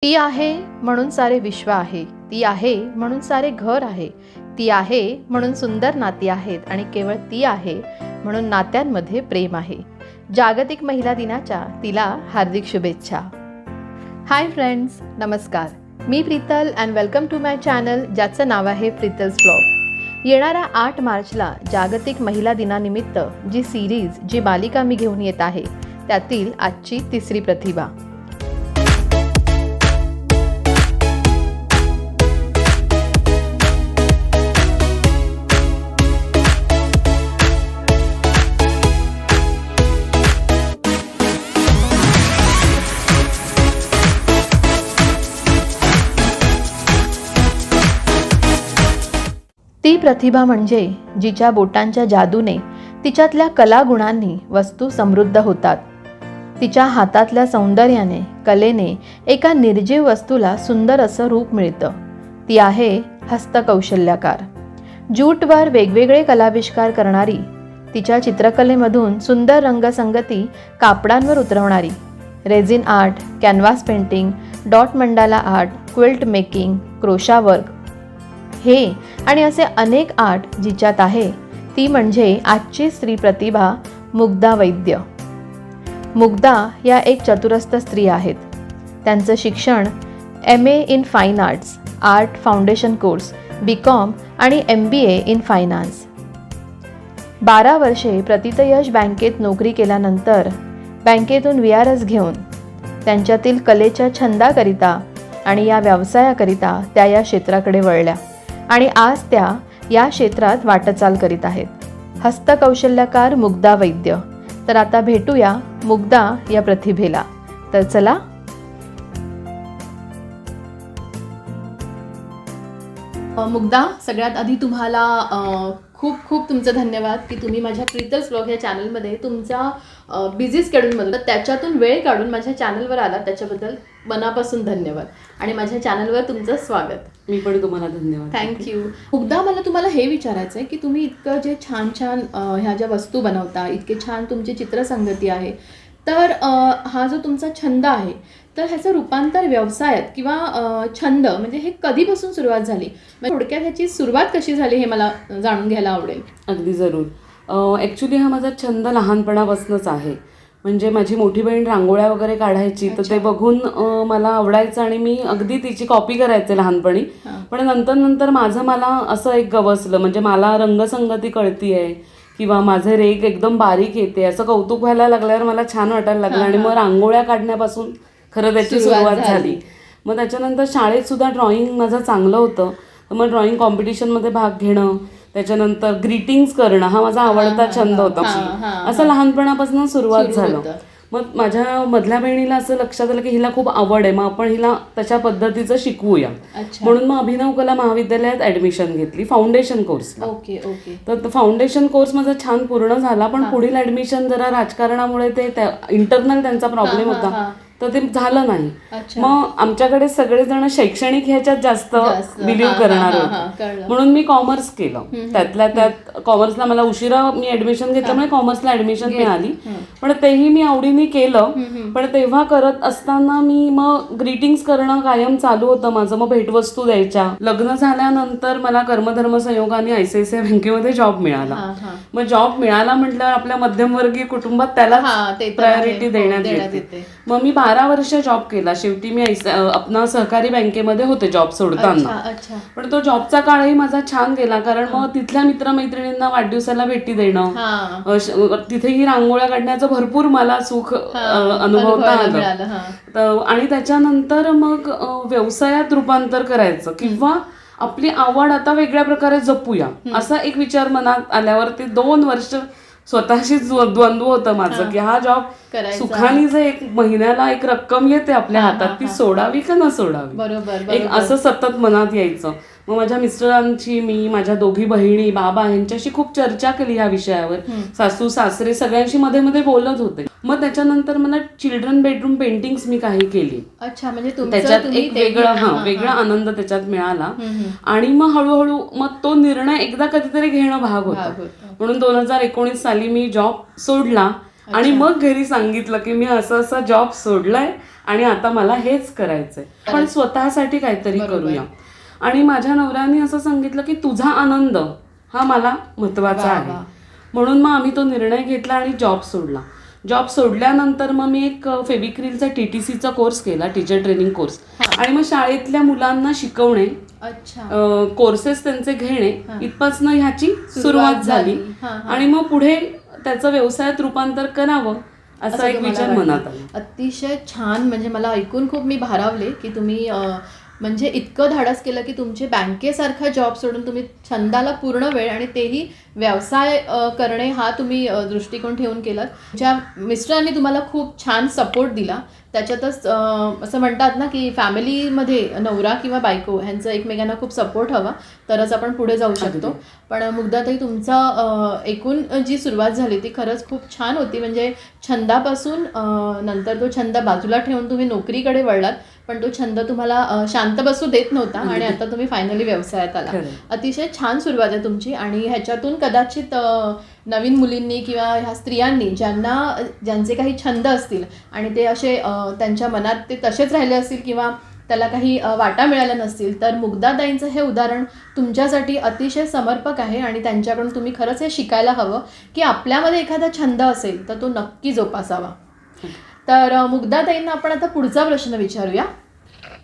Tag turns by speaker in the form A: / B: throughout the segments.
A: ती आहे म्हणून सारे विश्व आहे, ती आहे म्हणून सारे घर आहे, ती आहे म्हणून सुंदर नाती आहेत आणि केवळ ती आहे म्हणून नात्यांमध्ये प्रेम आहे. जागतिक महिला दिनाच्या तिला हार्दिक शुभेच्छा. हाय फ्रेंड्स, नमस्कार. मी Preetal and welcome to my channel ज्याचं नाव आहे प्रीतल्स व्लॉग. येणाऱ्या 8 मार्चला जागतिक महिला दिनानिमित्त जी सिरीज, जी मालिका मी घेऊन येत आहे त्यातील आजची तिसरी प्रतिभा. ती प्रतिभा म्हणजे जिच्या बोटांच्या जादूने, तिच्यातल्या कलागुणांनी वस्तू समृद्ध होतात. तिच्या हातातल्या सौंदर्याने, कलेने एका निर्जीव वस्तूला सुंदर असं रूप मिळतं. ती आहे हस्तकौशल्यकार. ज्यूटवर वेगवेगळे कलाविष्कार करणारी, तिच्या चित्रकलेमधून सुंदर रंगसंगती कापडांवर उतरवणारी, resin art, canvas painting, dot mandala art, quilt making, crochet work हे आणि असे अनेक आर्ट जिच्यात आहे, ती म्हणजे आजची स्त्री प्रतिभा मुग्धा वैद्य. मुग्धा या एक चतुरस्थ स्त्री आहेत. त्यांचं शिक्षण MA in fine arts, art foundation course, BCom आणि MBA इन फायनान्स. 12 वर्षे प्रतितयश बँकेत नोकरी केल्यानंतर बँकेतून VRS घेऊन त्यांच्यातील कलेच्या छंदाकरिता आणि या व्यवसायाकरिता त्या या क्षेत्राकडे वळल्या आणि आज त्या या क्षेत्रात वाटचाल करीत आहेत. हस्तकौशल्यकार मुग्धा वैद्य. तर आता भेटूया मुग्धा या प्रतिभेला. तर चला. मुग्धा, सगळ्यात आधी तुम्हाला खूप खूप तुमचं धन्यवाद की तुम्ही माझ्या प्रीतल्स व्लॉग या चॅनलमध्ये तुमच्या बिझी स्केड्यूलमधून त्याच्यातून वेळ काढून माझ्या चॅनलवर आला, त्याच्याबद्दल मनापासून धन्यवाद आणि माझ्या चॅनलवर तुमचं स्वागत.
B: मी पण तुम्हाला धन्यवाद.
A: थँक्यू. मुग्धा, मला तुम्हाला हे विचारायचं आहे की तुम्ही इतकं जे छान छान ह्या ज्या वस्तू बनवता, इतके छान तुमची चित्रसंगती आहे, तर हा जो तुमचा छंद आहे, तर ह्याचं रूपांतर व्यवसायात किंवा छंद म्हणजे हे कधीपासून सुरुवात झाली, म्हणजे थोडक्यात ह्याची सुरुवात कशी झाली हे मला जाणून घ्यायला आवडेल.
B: अगदी जरूर. ॲक्च्युली हा माझा छंद लहानपणापासूनच आहे. म्हणजे माझी मोठी बहीण रांगोळ्या वगैरे काढायची, तर ते बघून मला आवडायचं आणि मी अगदी तिची कॉपी करायचे लहानपणी. पण नंतर मला असं एक गवसलं, म्हणजे मला रंगसंगती कळती आहे किंवा माझे रेग एकदम बारीक येते असं कौतुक व्हायला लागल्यावर मला छान वाटायला लागलं आणि मग रांगोळ्या काढण्यापासून खरं त्याची सुरुवात झाली. मग त्याच्यानंतर शाळेत सुद्धा ड्रॉइंग माझं चांगलं होतं, तर मग ड्रॉइंग कॉम्पिटिशनमध्ये भाग घेणं, त्याच्यानंतर ग्रीटिंग्स करणं हा माझा आवडता छंद होता. असं लहानपणापासून सुरुवात झालं. मग माझ्या मधल्या बहिणीला असं लक्षात आलं की हिला खूप आवड आहे, मग आपण हिला तशा पद्धतीचं शिकवूया. म्हणून मग अभिनव कला महाविद्यालयात ऍडमिशन घेतली फाउंडेशन कोर्सला. तर फाउंडेशन कोर्स माझा छान पूर्ण झाला, पण पुढील ऍडमिशन जरा राजकारणामुळे ते इंटरनल त्यांचा प्रॉब्लेम होता, तर ते झालं नाही. मग आमच्याकडे सगळेजण शैक्षणिक ह्याच्यात जास्त बिलीव्ह करणार होते, म्हणून मी कॉमर्स केलं. त्यातल्या त्यात कॉमर्सला मला उशिरा मी ऍडमिशन घेतल्यामुळे कॉमर्सला ऍडमिशन मिळाली, पण तेही मी आवडीने केलं. पण तेव्हा करत असताना मी मग ग्रीटिंग्स करणं कायम चालू होतं माझं. मग भेटवस्तू द्यायच्या. लग्न झाल्यानंतर मला कर्मधर्म संयोगाने ICICI बँकेमध्ये जॉब मिळाला. मग जॉब मिळाला म्हटल्यावर आपल्या मध्यमवर्गीय कुटुंबात त्याला प्रायोरिटी देण्यात येते. मग मी 12 वर्ष जॉब केला. शेवटी मी अपना सहकारी बँकेमध्ये होते जॉब सोडताना. पण तो जॉबचा काळही माझा छान गेला, कारण मग तिथल्या मित्रमैत्रिणींना वाढदिवसाला भेटी देणं, तिथेही रांगोळ्या काढण्याचं भरपूर मला सुख अनुभवता आलं. आणि त्याच्यानंतर मग व्यवसायात रूपांतर करायचं किंवा आपली आवड आता वेगळ्या प्रकारे जपूया असा एक विचार मनात आल्यावर ते 2 वर्ष स्वतःशीच द्वंद्व होतं माझं की हा जॉब सुखाने जे एक महिन्याला एक रक्कम येते आपल्या हातात, ती सोडावी का न सोडावी, एक असं सतत मनात यायचं. मग माझ्या मिस्टरांची, मी, माझ्या दोघी बहिणी, बाबा यांच्याशी खूप चर्चा केली ह्या विषयावर. सासू सासरे सगळ्यांशी मध्ये मध्ये बोलत होते. मग त्याच्यानंतर मला चिल्ड्रन बेडरूम पेंटिंग्स मी काही केली.
A: म्हणजे
B: त्याच्यात एक वेगळा आनंद त्याच्यात मिळाला. आणि मग हळूहळू मग तो निर्णय एकदा कधीतरी घेणं भाग होता. म्हणून 2019 साली मी जॉब सोडला आणि मग घरी सांगितलं की मी असं असा जॉब सोडलाय आणि आता मला हेच करायचंय, पण स्वतःसाठी काहीतरी करूया. आणि माझ्या नवऱ्याने असं सांगितलं की तुझा आनंद हा मला महत्वाचा आहे, म्हणून मग आम्ही तो निर्णय घेतला आणि जॉब सोडला. जॉब सोडल्यानंतर मग मी एक फेविक्रिलचा TTCचा कोर्स केला, टीचर ट्रेनिंग कोर्स. आणि मग शाळेतल्या मुलांना शिकवणे, कोर्सेस त्यांचे घेणे, इथपासनं ह्याची सुरुवात झाली. आणि मग पुढे त्याचं व्यवसायात रूपांतर करावं असा एक विचार मनात आला.
A: अतिशय छान. म्हणजे मला ऐकून खूप मी भारावले की तुम्ही म्हणजे इतकं धाडस केलं की तुमचे बँकेसारखा जॉब सोडून तुम्ही छंदाला पूर्ण वेळ आणि तेही व्यवसाय करणे हा तुम्ही दृष्टिकोन ठेवून केलात. ज्या मिस्टरांनी तुम्हाला खूप छान सपोर्ट दिला, त्याच्यातच असं म्हणतात ना की फॅमिलीमध्ये नवरा किंवा बायको ह्यांचं एकमेकांना खूप सपोर्ट हवा, तरच आपण पुढे जाऊ शकतो. पण मुग्धाताई, तुमचा एकूण जी सुरुवात झाली ती खरंच खूप छान होती. म्हणजे छंदापासून नंतर तो छंद बाजूला ठेवून तुम्ही नोकरीकडे वळलात, पण तो छंद तुम्हाला शांत बसू देत नव्हता आणि आता तुम्ही फायनली व्यवसायात आला. अतिशय छान सुरुवात आहे तुमची. आणि ह्याच्यातून कदाचित नवीन मुलींनी किंवा ह्या स्त्रियांनी ज्यांचे काही छंद असतील आणि ते असे त्यांच्या मनात ते तसेच राहिले असतील किंवा त्याला काही वाटा मिळाल्या नसतील, तर मुग्धाताईंचं हे उदाहरण तुमच्यासाठी अतिशय समर्पक आहे. आणि त्यांच्याकडून तुम्ही खरंच हे शिकायला हवं की आपल्यामध्ये एखादा छंद असेल तर तो नक्की जोपासावा. तर मुग्धाताईंना आपण आता पुढचा प्रश्न विचारूया.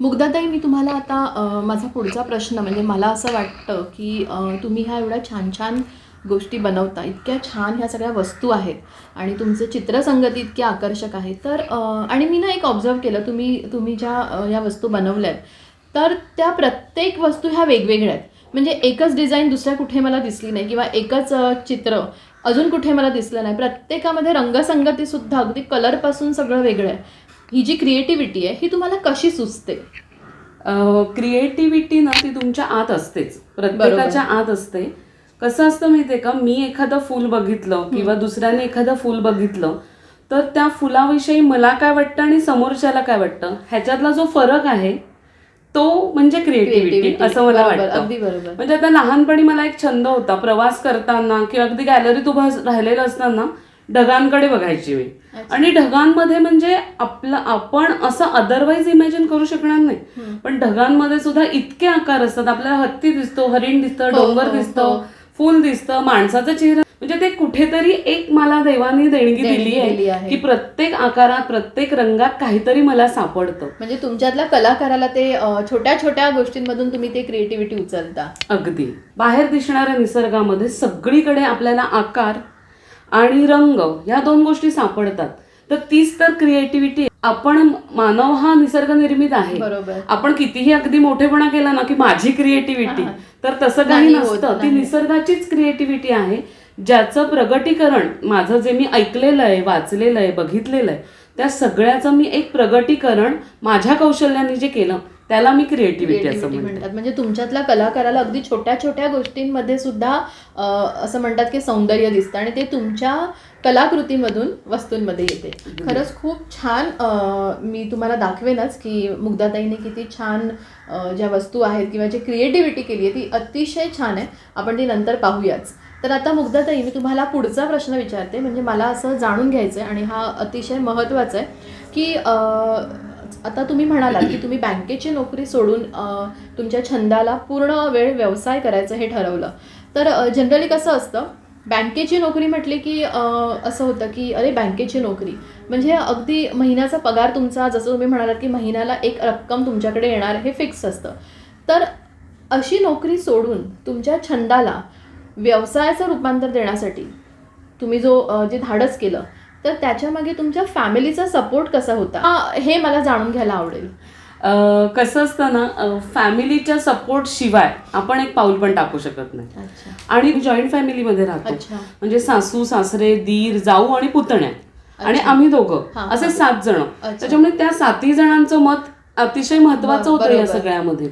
A: मुग्धाताई, मी तुम्हाला आता माझा पुढचा प्रश्न, म्हणजे मला असं वाटतं की तुम्ही ह्या एवढ्या छान छान गोष्टी बनवता, इतक्या छान ह्या सगळ्या वस्तू आहेत आणि तुमचे चित्रसंगती इतके आकर्षक आहे. तर आणि मी ना एक ऑब्झर्व केलं, तुम्ही ज्या ह्या वस्तू बनवल्यात तर त्या प्रत्येक वस्तू ह्या वेगवेगळ्या आहेत. म्हणजे एकच डिझाईन दुसऱ्या कुठे मला दिसली नाही किंवा एकच चित्र अजून कुठे मला दिसलं नाही. प्रत्येकामध्ये रंगसंगतीसुद्धा अगदी कलरपासून सगळं वेगळं आहे. ही जी क्रिएटिव्हिटी आहे ही तुम्हाला कशी सुचते?
B: क्रिएटिव्हिटी ना ती तुमच्या आत असतेच, प्रत्येकाच्या आत असते. कसं असतं माहितीये का, मी एखादं फूल बघितलं किंवा दुसऱ्याने एखादं फूल बघितलं तर त्या फुलाविषयी मला काय वाटतं आणि समोरच्याला काय वाटतं ह्याच्यातला जो फरक आहे तो म्हणजे क्रिएटिव्हिटी असं मला वाटतं. म्हणजे आता लहानपणी मला एक छंद होता, प्रवास करताना किंवा अगदी गॅलरीत उभं राहिलेलं असताना ढगांकडे बघायची मी. आणि ढगांमध्ये म्हणजे आपण असं अदरवाईज इमॅजिन करू शकणार नाही, पण ढगांमध्ये सुद्धा इतके आकार असतात. आपल्याला हत्ती दिसतो, हरिण दिसतं, डोंगर दिसतं, फूल दिसतं, माणसाचा चेहरा. म्हणजे ते कुठेतरी एक मला देवाने देणगी दिली आहे की प्रत्येक आकारात, प्रत्येक रंगात काहीतरी मला सापडतं.
A: म्हणजे तुमच्यातल्या कलाकाराला ते छोट्या छोट्या गोष्टींमधून तुम्ही ते क्रिएटिव्हिटी उचलता.
B: अगदी बाहेर दिसणाऱ्या निसर्गामध्ये सगळीकडे आपल्याला आकार आणि रंग ह्या दोन गोष्टी सापडतात. तर तीच तर क्रिएटिव्हिटी. आपण मानव हा निसर्ग निर्मित आहे. आपण कितीही अगदी मोठेपणा केला ना की माझी क्रिएटिव्हिटी, तर तसं काही नसतं. ती निसर्गाचीच क्रिएटिव्हिटी आहे, ज्याचं प्रगटीकरण माझं जे मी ऐकलेलं आहे, वाचलेलं आहे, बघितलेलं आहे, त्या सगळ्याचं मी एक प्रगटीकरण माझ्या कौशल्याने जे केलं त्याला मी क्रिएटिव्हिटी असं म्हणतात.
A: म्हणजे तुमच्यातल्या कलाकाराला अगदी छोट्या छोट्या गोष्टींमध्ये सुद्धा असं म्हणतात की सौंदर्य दिसतं आणि ते तुमच्या कलाकृतीमधून वस्तूंमध्ये येते. खरंच खूप छान. मी तुम्हाला दाखवेनच की मुग्धाताईने किती छान ज्या वस्तू आहेत किंवा जी क्रिएटिव्हिटी केली आहे ती अतिशय छान आहे. आपण ती नंतर पाहूयाच. तर आता मुग्धाताई, मी तुम्हाला पुढचा प्रश्न विचारते. म्हणजे मला असं जाणून घ्यायचं आहे आणि हा अतिशय महत्त्वाचा आहे की आता तुम्ही म्हणालात की तुम्ही बँकेची नोकरी सोडून तुमच्या छंदाला पूर्ण वेळ व्यवसाय करायचं हे ठरवलं. तर जनरली कसं असतं, बँकेची नोकरी म्हटली की असं होतं की अरे बँकेची नोकरी म्हणजे अगदी महिन्याचा पगार तुमचा, जसं तुम्ही म्हणालात की महिन्याला एक रक्कम तुमच्याकडे येणार हे फिक्स असतं. तर अशी नोकरी सोडून तुमच्या छंदाला व्यवसायाचं रूपांतर देण्यासाठी तुम्ही जे धाडस केलं, तर त्याच्यामागे तुमच्या फॅमिलीचा सपोर्ट कसा होता हे मला जाणून घ्यायला आवडेल.
B: कसं असतं ना, फॅमिलीच्या सपोर्ट शिवाय आपण एक पाऊल पण टाकू शकत नाही. आणि जॉईंट फॅमिलीमध्ये राहतो, म्हणजे सासू सासरे, दीर, जाऊ आणि पुतण्या आणि आम्ही दोघं असे 7 जण. त्याच्यामुळे त्या 7 जणांचं मत अतिशय महत्वाचं होतं या सगळ्यामध्ये.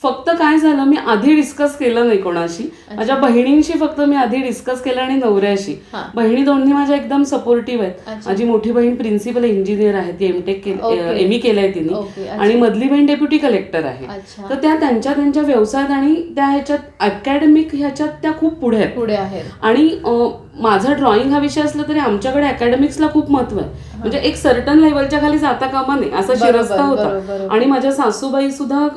B: फक्त काय झालं, मी आधी डिस्कस केलं नाही कोणाशी. माझ्या बहिणींशी फक्त मी आधी डिस्कस केलं आणि नवऱ्याशी. बहिणी दोन्ही माझ्या एकदम सपोर्टिव्ह आहेत. माझी मोठी बहीण प्रिन्सिपल इंजिनियर आहे, ती ME केलंय तिने, आणि मधली बहीण डेप्युटी कलेक्टर आहे. तर त्या त्यांच्या व्यवसायात आणि त्या ह्याच्यात अकॅडमिक ह्याच्यात त्या खूप पुढे आहेत. आणि माझा ड्रॉइंग हा विषय असला तरी आमच्याकडे अकॅडमिक्सला खूप महत्व आहे. म्हणजे एक सर्टन लेवलच्या खाली जाता कामा नये असा शिरस्ता होता. आणि माझ्या सासूबाई सुद्धा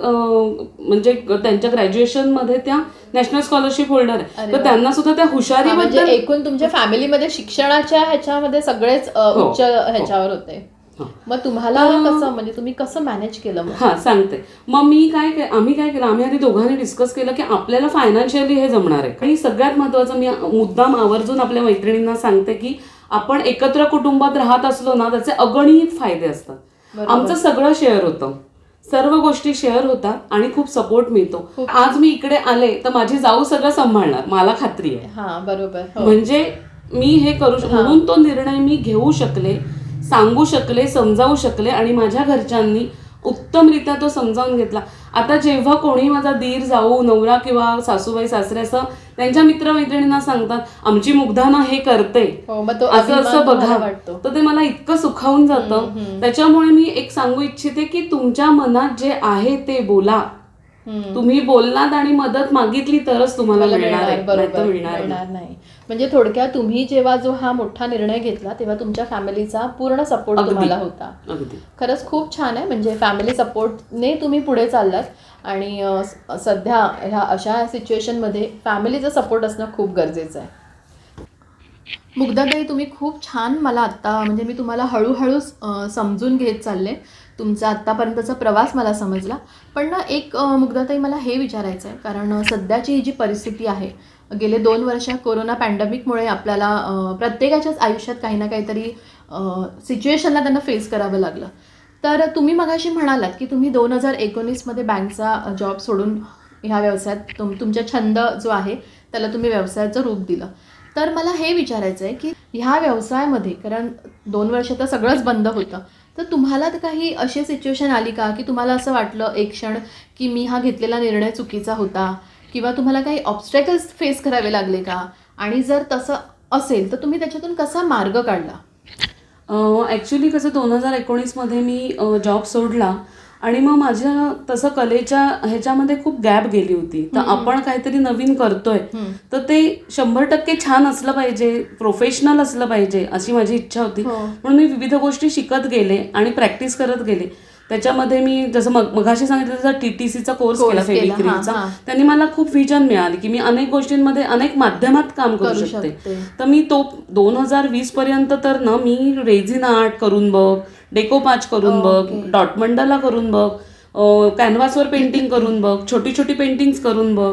B: म्हणजे त्यांच्या ग्रॅज्युएशन मध्ये त्या नॅशनल स्कॉलरशिप होल्डर आहे, तर त्यांना सुद्धा त्या हुशारीबद्दल
A: एकूण तुमच्या फॅमिलीमध्ये शिक्षणाच्या ह्याच्यामध्ये सगळेच उच्च ह्याच्यावर होते. मग तुम्हाला कसं, म्हणजे तुम्ही कसं मॅनेज केलं?
B: सांगते. मग आम्ही काय केलं, आम्ही आधी दोघांनी डिस्कस केलं की आपल्याला फायनान्शियली हे जमणार आहे. आणि सगळ्यात महत्वाचं मी मुद्दाम आवर्जून आपल्या मैत्रिणींना सांगते की आपण एकत्र कुटुंबात राहत असलो ना त्याचे अगणित फायदे असतात. आमचं सगळं शेअर होतं, सर्व गोष्टी शेअर होतात आणि खूप सपोर्ट मिळतो. आज मी इकडे आले तर माझी जाऊ सगळं सांभाळणार, मला खात्री आहे.
A: बरोबर.
B: म्हणजे मी हे करू म्हणून तो निर्णय मी घेऊ शकले, सांगू शकले, समजावू शकले आणि माझ्या घरच्यांनी उत्तमरित्या तो समजावून घेतला. आता जेव्हा कोणी माझा दीर, जाऊ, नवरा किंवा सासूबाई, सासरे असं त्यांच्या मित्रमैत्रिणींना सांगतात आमची मुग्धाना हे करते असं बघा, तर ते मला इतकं सुखावून जातं. त्याच्यामुळे मी एक सांगू इच्छिते की तुमच्या मनात जे आहे ते बोला. तुम्ही बोललात आणि मदत मागितली तरच तुम्हाला मिळणार
A: नाही. म्हणजे थोडक्यात तुम्ही जेव्हा जो हा मोठा निर्णय घेतला तेव्हा तुमच्या फॅमिलीचा पूर्ण सपोर्ट तुम्हाला होता. खरंच खूप छान आहे. म्हणजे फॅमिली सपोर्टने तुम्ही पुढे चाललात आणि सध्या ह्या अशा सिच्युएशनमध्ये फॅमिलीचा सपोर्ट असणं खूप गरजेचं आहे. मुग्धाताई, तुम्ही खूप छान मला आत्ता, म्हणजे मी तुम्हाला हळूहळू समजून घेत चालले. तुमचा आत्तापर्यंतचा प्रवास मला समजला. पण ना एक मुग्धाताई मला हे विचारायचं आहे, कारण सध्याची ही जी परिस्थिती आहे, गेले 2 वर्ष कोरोना पॅन्डेमिकमुळे आपल्याला प्रत्येकाच्याच आयुष्यात काही ना काहीतरी सिच्युएशनला त्यांना फेस करावं लागलं. तर तुम्ही मगाशी म्हणालात की तुम्ही 2019मध्ये बँकचा जॉब सोडून ह्या व्यवसायात तुमचा छंद जो आहे त्याला तुम्ही व्यवसायाचं रूप दिलं. तर मला हे विचारायचं आहे की ह्या व्यवसायामध्ये, कारण 2 वर्ष तर सगळंच बंद होतं, तर तुम्हाला तर काही अशी सिच्युएशन आली का की तुम्हाला असं वाटलं एक क्षण की मी हा घेतलेला निर्णय चुकीचा होता, किंवा तुम्हाला काही ऑब्स्टॅकल्स फेस करावे लागले का? आणि जर तसं असेल तर तुम्ही त्याच्यातून कसा मार्ग काढला?
B: ॲक्च्युली कसं 2019मध्ये मी जॉब सोडला आणि मग माझ्या तसं कलेच्या ह्याच्यामध्ये खूप गॅप गेली होती. तर आपण काहीतरी नवीन करतोय तर ते 100% छान असलं पाहिजे, प्रोफेशनल असलं पाहिजे अशी माझी इच्छा होती. म्हणून मी विविध गोष्टी शिकत गेले आणि प्रॅक्टिस करत गेले. त्याच्यामध्ये मी जसं मगाशी सांगितलं तसं TTCचा कोर्स केला, फेविक्रीचा. त्यांनी मला खूप व्हिजन मिळाली की मी अनेक गोष्टींमध्ये अनेक माध्यमात काम करू शकते. तर मी तो 2020 पर्यंत तर ना मी रेझिन आर्ट करून बघ, डेकोपाच करून बघ, डॉट मंडला करून बघ, कॅनव्हासवर पेंटिंग करून बघ, छोटी छोटी पेंटिंग्स करून बघ,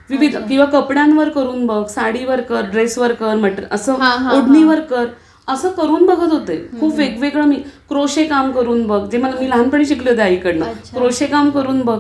B: विविध किंवा कपड्यांवर करून बघ, साडीवर कर, ड्रेसवर कर, असं ओढणीवर कर, असं करून बघत होते. खूप वेगवेगळं मी क्रोशे काम करून बघ, जे मी लहानपणी शिकले होते आईकडनं, क्रोशे काम करून बघ,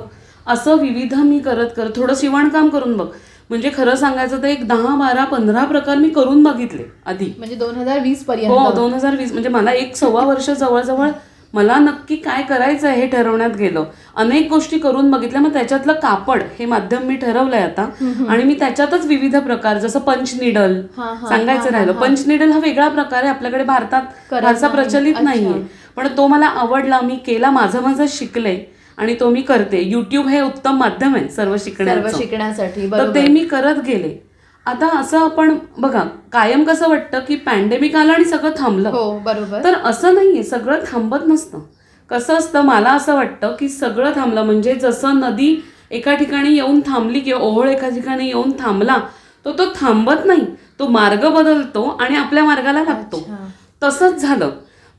B: असं विविध मी करत थोडं शिवणकाम करून बघ. म्हणजे खरं सांगायचं तर एक 10, 12, 15 प्रकार मी करून बघितले आधी.
A: म्हणजे 2020 पर्यंत?
B: हो, 2020. म्हणजे मला 1.25 वर्ष जवळजवळ मला नक्की काय करायचं आहे हे ठरवण्यात गेलं. अनेक गोष्टी करून बघितल्या. मग त्याच्यातलं कापड हे माध्यम मी ठरवलंय आता. आणि मी त्याच्यातच विविध प्रकार, जसं पंच निडल सांगायचं राहिलं. पंच निडल हा वेगळा प्रकार आहे, आपल्याकडे भारतात फारसा प्रचलित नाहीये, पण तो मला आवडला, मी केला, माझं शिकले आणि तो मी करते. युट्यूब हे उत्तम माध्यम आहे सर्व शिकण्यासाठी, तर ते मी करत गेले. आता असं आपण बघा, कायम कसं वाटतं की पॅन्डेमिक आलं आणि सगळं थांबलं.
A: हो, बरोबर.
B: तर असं नाहीये, सगळं थांबत नसतं. कसं असतं, मला असं वाटतं की सगळं थांबलं म्हणजे जसं नदी एका ठिकाणी येऊन थांबली किंवा ओहोळ एका ठिकाणी येऊन थांबला, तो थांबत नाही, तो मार्ग बदलतो आणि आपल्या मार्गाला लागतो. तसंच झालं.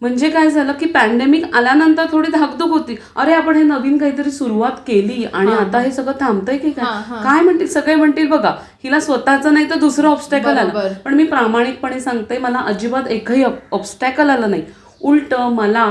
B: म्हणजे काय झालं की पॅन्डेमिक आल्यानंतर थोडी धाकधूक होती, अरे आपण हे नवीन काहीतरी सुरुवात केली आणि आता हे सगळं थांबतंय की काय म्हणतील, सगळे म्हणतील बघा हिला स्वतःचं नाही तर दुसरं ऑब्स्टॅकल आलं. पण मी प्रामाणिकपणे सांगते, मला अजिबात एकही ऑब्स्टॅकल आलं नाही. उलट मला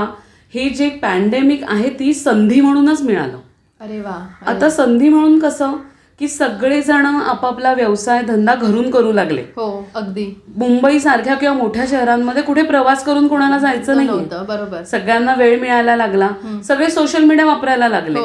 B: हे जे पॅन्डेमिक आहे ती संधी म्हणूनच मिळालं.
A: अरे वा.
B: आता संधी म्हणून कसं की सगळेजण आपापला व्यवसाय धंदा घरून करू लागले.
A: हो, अगदी.
B: मुंबई सारख्या किंवा मोठ्या शहरांमध्ये कुठे प्रवास करून कोणाला जायचं नाही.
A: बरोबर.
B: सगळ्यांना वेळ मिळायला लागला, सगळे सोशल मीडिया वापरायला लागले.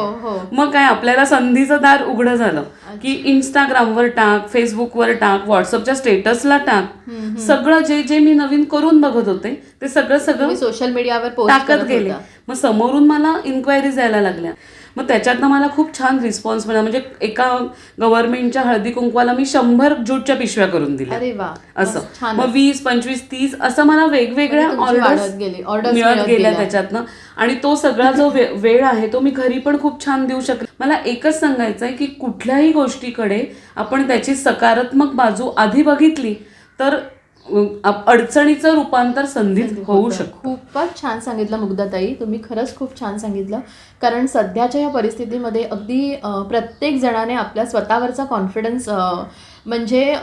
B: मग काय, आपल्याला संधीचं दार उघडं झालं की इंस्टाग्रामवर टाक, फेसबुकवर टाक, व्हॉट्सअपच्या स्टेटसला टाक, सगळं जे मी नवीन करून बघत होते ते सगळं
A: सोशल मीडियावर
B: टाकत गेले. मग समोरून मला इन्क्वायरीज यायला लागल्या. मग त्याच्यातनं मला खूप छान रिस्पॉन्स मिळाला. म्हणजे एका गव्हर्नमेंटच्या हळदी कुंकवाला मी 100 ज्यूटच्या पिशव्या करून दिल्या.
A: अरे वा,
B: असं
A: छान.
B: मग 20, 25, 30 असं मला वेगवेगळ्या ऑर्डर्स मिळत गेल्या त्याच्यातनं. आणि तो सगळा जो वेळ आहे तो मी घरी पण खूप छान देऊ शकले. मला एकच सांगायचं आहे की कुठल्याही गोष्टीकडे आपण त्याची सकारात्मक बाजू आधी बघितली तर अडचणीचं रूपांतर संधीत होऊ शकतं.
A: खूपच छान सांगितलं मुग्धाताई, तुम्ही खरंच खूप छान सांगितलं. कारण सध्याच्या या परिस्थितीमध्ये अगदी प्रत्येक जणाने आपल्या स्वतःवरचा कॉन्फिडन्स म्हणजे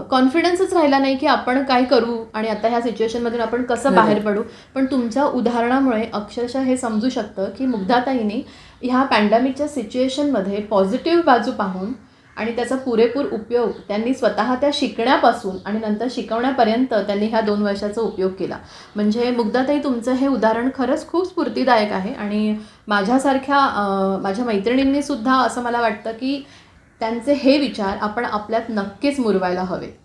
A: कॉन्फिडन्सच राहिला नाही की आपण काय करू आणि आता ह्या सिच्युएशनमधून आपण कसं बाहेर पडू. पण तुमच्या उदाहरणामुळे अक्षरशः हे समजू शकतं की मुग्धाताईंनी ह्या पॅन्डेमिकच्या सिच्युएशनमध्ये पॉझिटिव्ह बाजू पाहून आणि त्याचा पुरेपूर उपयोग त्यांनी स्वतः त्या शिकण्यापासून आणि नंतर शिकवण्यापर्यंत त्यांनी ह्या 2 वर्षाचा उपयोग केला. म्हणजे मुग्धाताई, तुमचं हे उदाहरण खरंच खूप स्फूर्तिदायक आहे. आणि माझ्यासारख्या माझ्या मैत्रिणींनीसुद्धा असं मला वाटतं की त्यांचे हे विचार आपण आपल्यात नक्कीच मुरवायला हवे.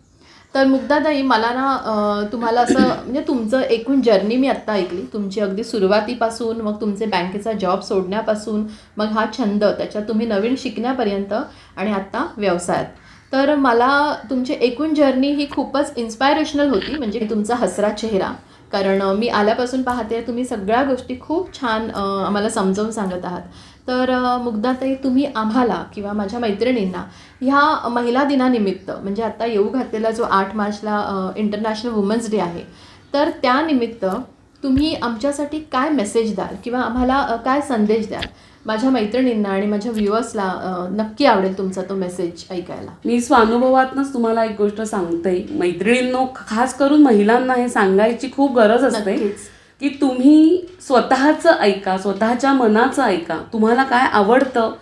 A: तर मुग्धाताई, मला ना तुम्हाला असं म्हणजे तुमचं एकूण जर्नी मी आत्ता ऐकली, तुमची अगदी सुरुवातीपासून, मग तुमचे बँकेचा जॉब सोडण्यापासून, मग हा छंद, त्याच्यात तुम्ही नवीन शिकण्यापर्यंत आणि आत्ता व्यवसायात. तर मला तुमची एकूण जर्नी ही खूपच इन्स्पायरेशनल होती. म्हणजे तुमचा हसरा चेहरा, कारण मी आल्यापासून पाहते तुम्ही सगळ्या गोष्टी खूप छान आम्हाला समजावून सांगत आहात. तर मुग्धाताई, तुम्ही आम्हाला किंवा माझ्या मैत्रिणींना ह्या महिला दिनानिमित्त, म्हणजे आता येऊ घातलेला जो 8 मार्चला इंटरनॅशनल वुमन्स डे आहे, तर त्यानिमित्त तुम्ही आमच्यासाठी काय मेसेज द्याल किंवा आम्हाला काय संदेश द्याल? माझ्या मैत्रिणींना आणि माझ्या व्ह्युअर्सला नक्की आवडेल तुमचा तो मेसेज ऐकायला.
B: मी स्वानुभवातनंच तुम्हाला एक गोष्ट सांगते, मैत्रिणींनो, खास करून महिलांना हे सांगायची खूप गरज असते की तुम्ही स्वतःचं ऐका, स्वतःच्या मनाचं ऐका. तुम्हाला काय आवडतं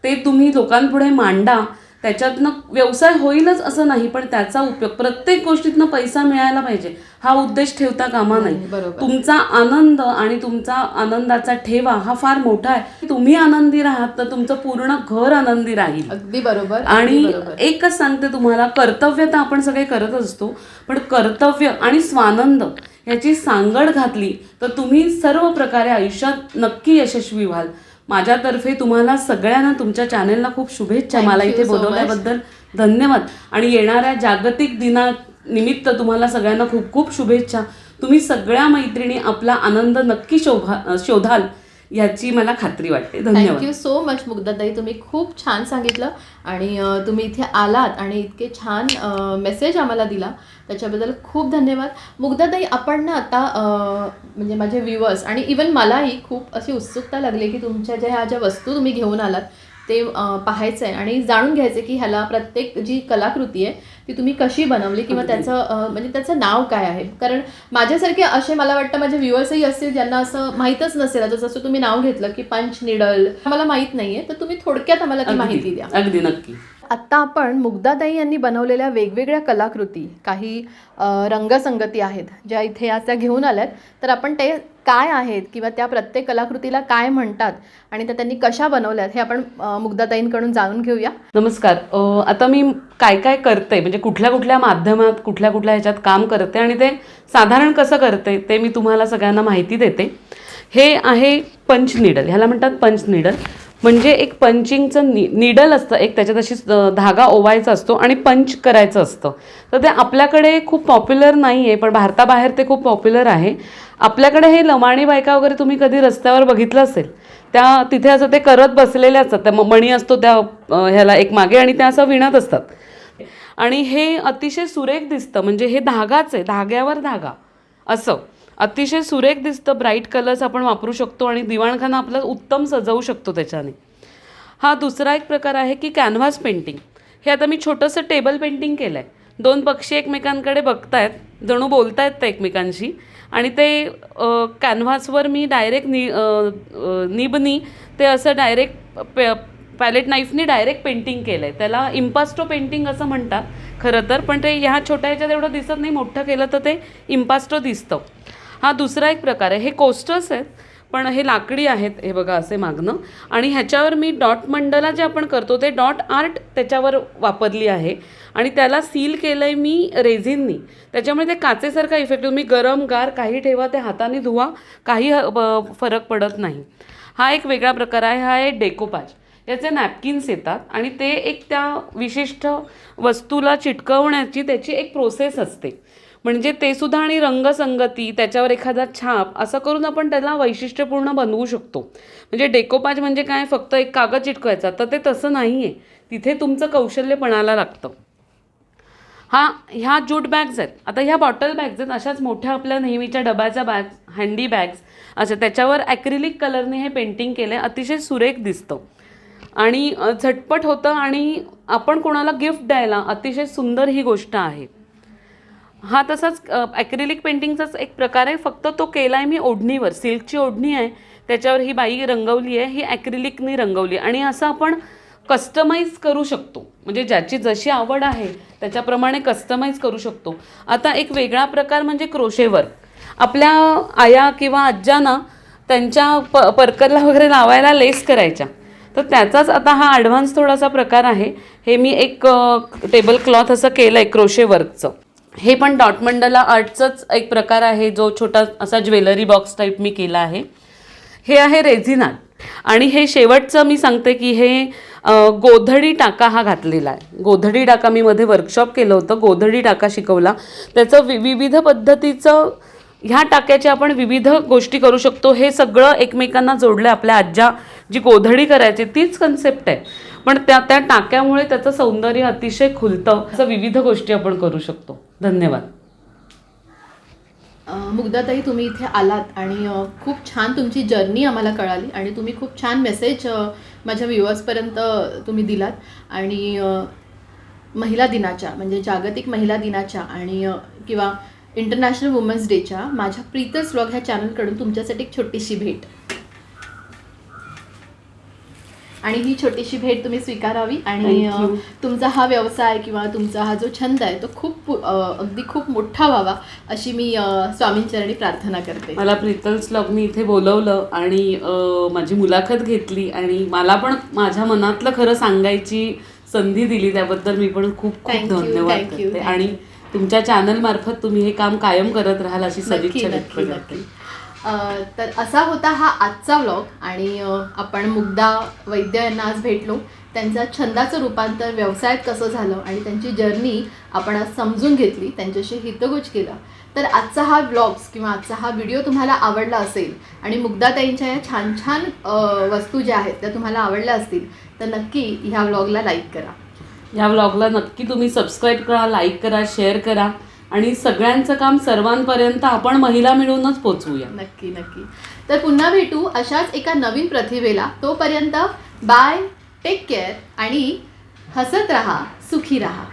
B: ते तुम्ही लोकांपुढे मांडा. त्याच्यातनं व्यवसाय होईलच असं नाही, पण त्याचा उपयोग, प्रत्येक गोष्टीतनं पैसा मिळायला पाहिजे हा उद्देश ठेवता कामा नाही. तुमचा आनंद आणि तुमचा आनंदाचा ठेवा हा फार मोठा आहे. तुम्ही आनंदी राहात तर तुमचं पूर्ण घर आनंदी राहील.
A: अगदी बरोबर.
B: आणि एकच सांगते तुम्हाला, कर्तव्य तर आपण सगळे करतच असतो, पण कर्तव्य आणि स्वानंद याची सांगड घातली तर तुम्ही सर्व प्रकारे आयुष्यात नक्की यशस्वी व्हाल. माझ्यातर्फे तुम्हाला सगळ्यांना, तुमच्या चॅनेलला खूप शुभेच्छा. मला इथे बोलवल्याबद्दल धन्यवाद. आणि येणाऱ्या जागतिक दिनानिमित्त तुम्हाला सगळ्यांना खूप खूप शुभेच्छा. तुम्ही सगळ्या मैत्रिणी आपला आनंद नक्की शोधाल याची मला खात्री वाटते. धन्यवाद.
A: थँक्यू सो मच मुग्धाताई, तुम्ही खूप छान सांगितलं आणि तुम्ही इथे आलात आणि इतके छान मेसेज आम्हाला दिला, त्याच्याबद्दल खूप धन्यवाद. मुग्धाताई, आपण ना आता म्हणजे माझे व्ह्युअर्स आणि इवन मलाही खूप अशी उत्सुकता लागली की तुमच्या ज्या वस्तू तुम्ही घेऊन आलात ते पाहायचं आहे आणि जाणून घ्यायचं की ह्याला प्रत्येक जी कलाकृती आहे ती तुम्ही कशी बनवली किंवा त्याचं म्हणजे त्याचं नाव काय आहे. कारण माझ्यासारखे असे मला वाटतं माझे व्ह्युअर्सही असतील ज्यांना असं माहीतच नसेल. आता जसं तुम्ही नाव घेतलं की पंच निडल, मला माहीत नाही आहे, तर तुम्ही थोडक्यात आम्हाला ती माहिती द्या.
B: अगदी नक्की.
A: आत्ता आपण मुग्धाताई यांनी बनवलेल्या वेगवेगळ्या कलाकृती, काही रंगसंगती आहेत ज्या इथे आज त्या घेऊन आल्यात, तर आपण ते काय आहेत किंवा त्या प्रत्येक कलाकृतीला काय म्हणतात आणि त्या त्यांनी कशा बनवल्यात हे आपण मुग्धाताईंकडून जाणून घेऊया.
B: नमस्कार. आता मी काय काय करते, म्हणजे कुठल्या कुठल्या माध्यमात कुठल्या कुठल्या ह्याच्यात काम करते आणि ते साधारण कसं करते ते मी तुम्हाला सगळ्यांना माहिती देते. हे आहे पंच निडल, ह्याला म्हणतात पंच निडल. म्हणजे एक पंचिंगचं निडल असतं, एक त्याच्यात अशी धागा ओवायचा असतो आणि पंच करायचं असतं. तर ते आपल्याकडे खूप पॉप्युलर नाही आहे, पण भारताबाहेर ते खूप पॉप्युलर आहे. आपल्याकडे हे लमाणी बायका वगैरे तुम्ही कधी रस्त्यावर बघितलं असेल, त्या तिथे असं ते करत बसलेल्या असतात. त्या मणी असतो त्या ह्याला एक मागे आणि त्या असं विणत असतात. आणि हे अतिशय सुरेख दिसतं, म्हणजे हे धागाच आहे, धाग्यावर धागा असं अतिशय सुरेख दिसतं. ब्राईट कलर्स आपण वापरू शकतो आणि दिवाणखाना आपलं उत्तम सजवू शकतो त्याच्याने. हा दुसरा एक प्रकार आहे की कॅनव्हास पेंटिंग. हे आता मी छोटंसं टेबल पेंटिंग केलं आहे. 2 पक्षी एकमेकांकडे बघतायत, जणू बोलतायत त्या एकमेकांशी, आणि ते कॅनव्हासवर मी डायरेक्ट निबनी ते असं डायरेक्ट पॅलेट नाईफनी डायरेक्ट पेंटिंग केलं आहे. त्याला इम्पास्टो पेंटिंग असं म्हणतात खरं तर, पण ते ह्या छोट्या ह्याच्यात एवढं दिसत नाही, मोठं केलं तर ते इम्पास्टो दिसतं. हा दुसरा एक प्रकार आहे. हे कोस्टर्स आहेत पण हे लाकडी आहेत, हे बघा असे मागणं, आणि ह्याच्यावर मी डॉट मंडला जे आपण करतो ते डॉट आर्ट त्याच्यावर वापरली आहे आणि त्याला सील केलं आहे मी रेझिननी. त्याच्यामुळे ते काचेसारखा इफेक्ट, तुम्ही गरम गार काही ठेवा, ते हाताने धुवा, काही फरक पडत नाही. हा एक वेगळा प्रकार आहे. हा आहे डेकोपाज. याचे नॅपकिन्स येतात आणि ते एक त्या विशिष्ट वस्तूला चिटकवण्याची त्याची एक प्रोसेस असते. म्हणजे ते सुद्धा आणि रंगसंगती, त्याच्यावर एखादा छाप असं करून आपण त्याला वैशिष्ट्यपूर्ण बनवू शकतो. म्हणजे डेकोपाज म्हणजे काय, फक्त एक कागद चिटकवायचा, तर ते तसं नाही आहे. तिथे तुमचं कौशल्य पणाला लागतं. ह्या ज्यूट बॅग्स आहेत. आता ह्या बॉटल बॅग्स आहेत, अशाच मोठ्या आपल्या नेहमीच्या डब्याच्या बॅग्स, हँडी बॅग्स अशा. त्याच्यावर ॲक्रिलिक कलरने हे पेंटिंग केलं आहे. अतिशय सुरेख दिसतं आणि झटपट होतं आणि आपण कोणाला गिफ्ट द्यायला अतिशय सुंदर ही गोष्ट आहे. हा तसाच ॲक्रिलिक पेंटिंगचाच एक प्रकार आहे, फक्त तो केला आहे मी ओढणीवर. सिल्कची ओढणी आहे, त्याच्यावर ही बाई रंगवली आहे, ही ॲक्रिलिकनी रंगवली. आणि असं आपण कस्टमाइज करू शकतो, म्हणजे ज्याची जशी आवड आहे त्याच्याप्रमाणे कस्टमाइज करू शकतो. आता एक वेगळा प्रकार म्हणजे क्रोशेवर. आपल्या आया किंवा आज्यांना त्यांच्या परकरला वगैरे लावायला लेस करायच्या, तर त्याचाच आता हा ॲडव्हान्स थोडासा प्रकार आहे. हे मी एक टेबल क्लॉथ असं केलं आहे क्रोशेवर्कचं. हे पण डॉट मंडला आर्टचाच एक प्रकार आहे, जो छोटा असा ज्वेलरी बॉक्स टाईप मी केला आहे. हे आहे रेझिन आर्ट. आणि हे शेवटचं मी सांगते की हे गोधडी टाका हा घातलेला आहे. गोधडी टाका मी मध्ये वर्कशॉप केलं होतं, गोधडी टाका शिकवला. त्याचं विविध पद्धतीचं, ह्या टाक्याचे आपण विविध गोष्टी करू शकतो. हे सगळं एकमेकांना जोडलं. आपल्या आज्या जी गोधडी करायची तीच कन्सेप्ट आहे, पण त्या टाक्यामुळे त्याचं सौंदर्य अतिशय खुलतं. असं विविध गोष्टी आपण करू शकतो. धन्यवाद.
A: मुग्धाताई, तुम्ही इथे आलात आणि खूप छान तुमची जर्नी आम्हाला कळाली आणि तुम्ही खूप छान मेसेज माझ्या व्ह्युअर्सपर्यंत तुम्ही दिलात. आणि महिला दिनाच्या, म्हणजे जागतिक महिला दिनाच्या आणि किंवा इंटरनॅशनल वुमन्स डेच्या माझ्या प्रीतस व्लॉग ह्या चॅनलकडून तुमच्यासाठी एक छोटीशी भेट. आणि ही छोटीशी भेट तुम्ही स्वीकारावी आणि तुमचा हा व्यवसाय किंवा तुमचा हा जो छंद आहे तो अगदी खूप मोठा व्हावा अशी मी स्वामींचरणी प्रार्थना करते.
B: मला प्रीतल्स व्लॉगनी इथे बोलवलं आणि माझी मुलाखत घेतली आणि मला पण माझ्या मनातलं खरं सांगायची संधी दिली, त्याबद्दल मी पण खूप खूप धन्यवाद करते. आणि तुमच्या चॅनल मार्फत तुम्ही हे काम कायम करत राहाल अशी सदिच्छा व्यक्त करते.
A: तर असा होता हा आजचा व्लॉग. आणि आपण मुग्धा वैद्य यांना आज भेटलो. त्यांच्या छंदाचं रूपांतर व्यवसायात कसं झालं आणि त्यांची जर्नी आपण आज समजून घेतली, त्यांच्याशी हितगुज केला. तर आजचा हा व्लॉग्स किंवा आजचा हा व्हिडिओ तुम्हाला आवडला असेल आणि मुग्धाताईंच्या या छान छान वस्तू ज्या आहेत त्या तुम्हाला आवडल्या असतील तर नक्की ह्या व्लॉगला लाईक करा.
B: या व्लॉगला नक्की तुम्ही सबस्क्राईब करा, लाईक करा, शेअर करा आणि सगळ्यांचं काम सर्वांपर्यंत आपण महिला मिळूनच पोचवूया.
A: नक्की नक्की. तर पुन्हा भेटू अशाच एका नवीन प्रतिभेला. तोपर्यंत बाय, टेक केअर आणि हसत राहा, सुखी राहा.